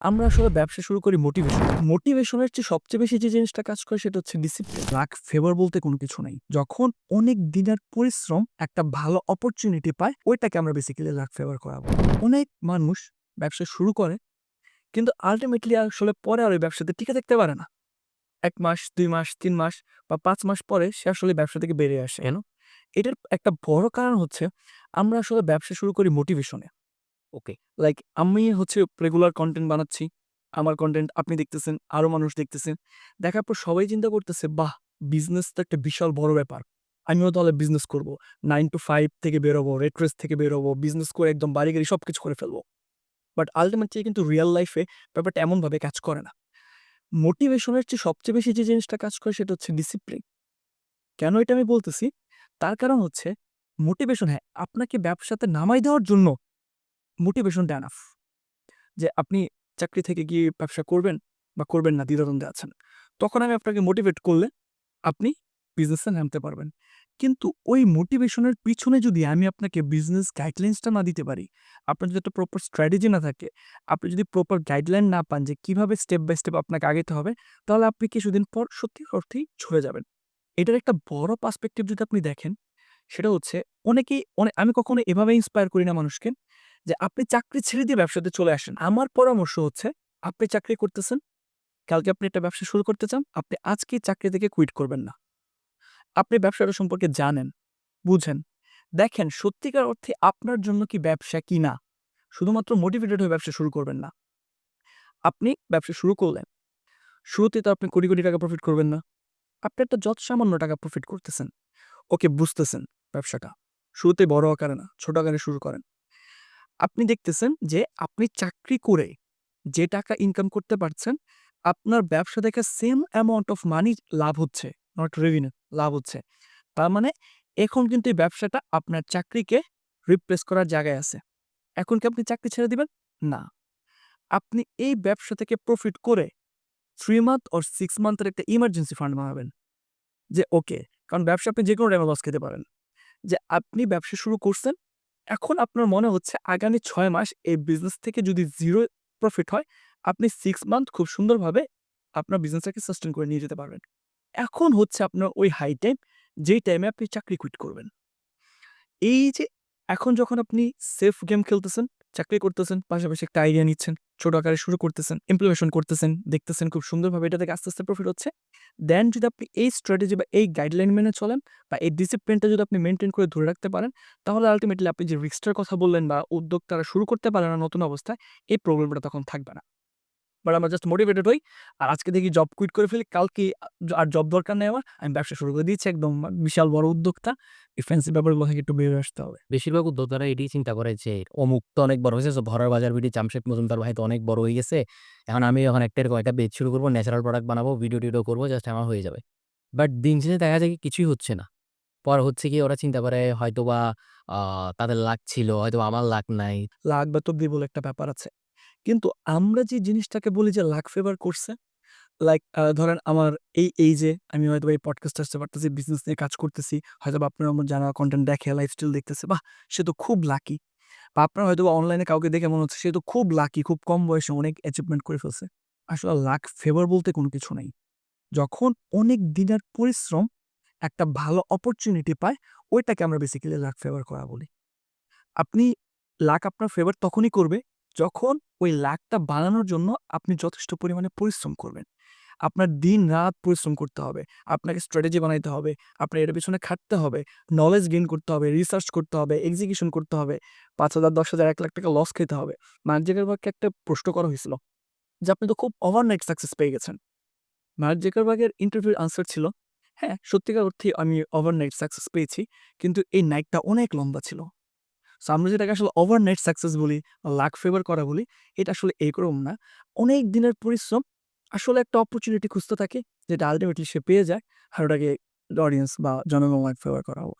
আমরা আসলে ব্যবসা শুরু করি মোটিভেশন। মোটিভেশনের চেয়ে সবচেয়ে বেশি যে জিনিসটা কাজ করে সেটা হচ্ছে ডিসিপ্লিন। লাক ফেভার বলতে কোনো কিছু নাই। যখন অনেক দিনের পরিশ্রম একটা ভালো অপরচুনিটি পায়, ওইটাকে আমরা বেসিক্যালি লাক ফেভার করা বলি। অনেক মানুষ ব্যবসা শুরু করে কিন্তু আল্টিমেটলি আসলে পরে আর ওই ব্যবসাতে টিকে থাকতে পারে না। ১ মাস, ২ মাস, ৩ মাস বা ৫ মাস পরে সে আসলে ব্যবসা থেকে বেরিয়ে আসে। কেন? এটার একটা বড় কারণ হচ্ছে আমরা আসলে ব্যবসা শুরু করি মোটিভেশনে। ওকে। লাইক আমি হচ্ছে রেগুলার কনটেন্ট বানাচ্ছি। আমার কনটেন্ট আপনি দেখতেছেন, আরো মানুষ দেখতেছেন। দেখার পর সবাই চিন্তা করতেছে, বাহ! বিজনেস তো একটা বিশাল বড় ব্যাপার। আমিও তাহলে বিজনেস করব। 9 to 5 থেকে বেরোবো, রেট রেস থেকে বেরোবো, বিজনেস করে একদম বাড়ি-গাড়ি সবকিছু করে ফেলবো। বাট আল্টিমেটলি কিন্তু রিয়াল লাইফ এ ব্যাপারটা এমনভাবে কাজ করে না। মোটিভেশনের চেয়ে সবচেয়ে বেশি যে জিনিসটা কাজ করে সেটা হচ্ছে ডিসিপ্লিন। কেন এটা আমি বলতেছি? তার কারণ হচ্ছে মোটিভেশন হ্যাঁ, আপনাকে ব্যবসাতে নামাই দেওয়ার জন্য মোটিভেশনটা এনাফ। যে আপনি চাকরি থেকে গিয়ে ব্যবসা করবেন বা করবেন না দ্বিধাদ্বন্দ্বে আছেন। তখন আমি আপনাকে মোটিভেট করলে আপনি বিজনেসে নামতে পারবেন। কিন্তু ওই মোটিভেশনের পিছনে যদি আমি আপনাকে বিজনেস গাইডলাইনসটা না দিতে পারি, আপনার যদি একটা প্রপার স্ট্র্যাটেজি না থাকে, আপনি যদি প্রপার গাইডলাইন না পান যে কিভাবে স্টেপ বাই স্টেপ আপনাকে আগাইতে হবে, তাহলে আপনি কিছুদিন পর সত্যি অর্থেই ঝরে যাবেন। এটার একটা বড় পার্সপেক্টিভ যদি আপনি দেখেন, সেটা হচ্ছে অনেকেই আমি কখনো এভাবে ইন্সপায়ার করি না মানুষকে যে আপনি চাকরি ছেড়ে দিয়ে ব্যবসাতে চলে আসেন। আমার পরামর্শ হচ্ছে আপনি চাকরি করতেছেন, কালকে আপনি একটা ব্যবসা শুরু করতে চান, আপনি আজকেই চাকরি থেকে কুইট করবেন না। আপনি ব্যবসাটা সম্পর্কে জানেন, বুঝেন, দেখেন সত্যিকার অর্থে আপনার জন্য কি ব্যবসা কিনা। শুধুমাত্র মোটিভেটেড হয়ে ব্যবসা শুরু করবেন না। আপনি ব্যবসা শুরু করলেন। শুরুতে তো আপনি কোটি, কোটি টাকা প্রফিট করবেন না। আপনি একটা যৎ সামান্য টাকা প্রফিট করতেছেন। ওকে বুঝতেছেন ব্যবসাটা। শুরুতে বড় আকারে না, ছোট আকারে শুরু করেন। আপনি দেখতেছেন যে আপনি চাকরি করে যে টাকা ইনকাম করতে পারছেন, আপনার ব্যবসা থেকে সেম অ্যামাউন্ট অফ মানি লাভ হচ্ছে, নট রেভিনিউ লাভ হচ্ছে। তার মানে এখন কিন্তু এই ব্যবসাটা আপনার চাকরিকে রিপ্লেস করার জায়গায় আছে। এখন কি আপনি চাকরি ছেড়ে দিবেন? না। আপনি এই ব্যবসা থেকে প্রফিট করে 3 মান্থ অর 6 মান্থের একটা ইমার্জেন্সি ফান্ড বানাবেন। যে ওকে, কারণ ব্যবসা আপনি যেকোনো টাইমে লস খেতে পারেন। যে আপনি ব্যবসা শুরু করছেন, এখন আপনার মনে হচ্ছে আগামী ৬ মাস এই বিজনেস থেকে যদি 0 প্রফিট হয়, আপনি 6 মান্থ খুব সুন্দরভাবে আপনার বিজনেসটাকে সাস্টেইন করে নিয়ে যেতে পারবেন। এখন হচ্ছে আপনার ওই হাই টাইম, যেই টাইমে আপনি চাকরি কুইট করবেন। এই যে এখন যখন আপনি সেফ গেম খেলতেছেন, চাকরি করতেছেন, পাশাপাশি একটা আইডিয়া নিচ্ছেন, ছোট আকারে শুরু করতেছেন, ইমপ্লিমেশন করতেছেন, দেখতেছেন খুব সুন্দরভাবে এটা থেকে আস্তে, আস্তে প্রফিট হচ্ছে। দেন যদি আপনি এই স্ট্র্যাটেজি বা এই গাইডলাইন মেনে চলেন বা এই ডিসিপ্লিনটা যদি আপনি মেইনটেইন করে ধরে রাখতে পারেন, তাহলে আল্টিমেটলি আপনি যে রিস্কটার কথা বললেন বা উদ্যোক্তারা শুরু করতে পারে না নতুন অবস্থায়, এই প্রবলেমটা তখন থাকবে না। বাট আমরা জাস্ট মোটিভেটেড হই। আর আজকে দেখি জব কুইট করে ফেলি। কালকে আর জব দরকার নেই আমার। আমি ব্যবসা শুরু করে দিয়েছি একদম বিশাল বড় উদ্যোক্তা। এই ফ্যান্সি ব্যাপারগুলো থেকে একটু বেরিয়ে আসতে হবে। বেশিরভাগ উদ্যোক্তারা এটাই চিন্তা করে যে অমুক তো অনেক বড় হয়েছে। সো ভরার বাজার বিডি জামশেদ মজুমদার ভাই তো অনেক বড় হয়ে গেছে। এখন একটা এরকম একটা পেজ শুরু করব, ন্যাচারাল প্রোডাক্ট বানাবো, ভিডিও-টিডিও করব, জাস্ট আমার হয়ে যাবে। বাট দিন শেষে দেখা যায় কি কিছুই হচ্ছে না। পরে হচ্ছে গিয়ে ওরা চিন্তা করে হয়তোবা আ তাদের লাক ছিল, হয়তোবা আমার লাক নাই। লাক বা তকদির বলে একটা ব্যাপার আছে। কিন্তু আমরা যে জিনিসটাকে বলি যে লাক ফেভার করছে, লাইক ধরেন আমার এই যে আমি হয়তোবা এই পডকাস্টে আসতে পারতেছি, বিজনেস নিয়ে কাজ করতেছি। হয়তোবা আপনার আমার যারা কনটেন্ট দেখে, লাইফস্টাইল দেখতেছে, বাহ! সে তো খুব লাকি। বা আপনার হয়তোবা অনলাইনে কাউকে দেখে মনে হচ্ছে সে তো খুব লাকি, খুব কম বয়সে অনেক অ্যাচিভমেন্ট করে ফেলছে। আসলে লাক ফেভার বলতে কোনো কিছু নাই। যখন অনেক দিনের পরিশ্রম একটা ভালো অপরচুনিটি পায়, ওইটাকে আমরা বেসিক্যালি লাক ফেভার করা বলি। আপনি লাক আপনার ফেভার তখনই করবে, যখন ওই লাকটা বানানোর জন্য আপনি যথেষ্ট পরিমাণে পরিশ্রম করবেন। আপনার দিন-রাত পরিশ্রম করতে হবে। আপনাকে স্ট্র্যাটেজি বানাইতে হবে। আপনার এটার পেছনে খাটতে হবে। নলেজ গেইন করতে হবে, রিসার্চ করতে হবে, এক্সিকিউশন করতে হবে। ৫,০০০, ১০,০০০, ৳১,০০,০০০ লস খেতে হবে। মার্ক জুকারবার্গকে একটা প্রশ্ন করা হয়েছিল যে, "আপনি তো খুব ওভারনাইট সাকসেস পেয়ে গেছেন।" মার্ক জুকারবার্গের ইন্টারভিউর আনসার ছিল, "হ্যাঁ, সত্যিকার অর্থেই আমি ওভারনাইট সাকসেস পেয়েছি। কিন্তু এই নাইটটা অনেক লম্বা ছিল।" সো আমরা যেটাকে আসলে ওভারনাইট সাকসেস বলি, লাক ফেভার করা বলি, এটা আসলে এরকম না। অনেক দিনের পরিশ্রম আসলে একটা অপরচুনিটি খুঁজতে থাকে, যেটা আল্টিমেটলি সে পেয়ে যায়। আর ওটাকে অডিয়েন্স বা জনগণ লাক ফেভার করা হয়।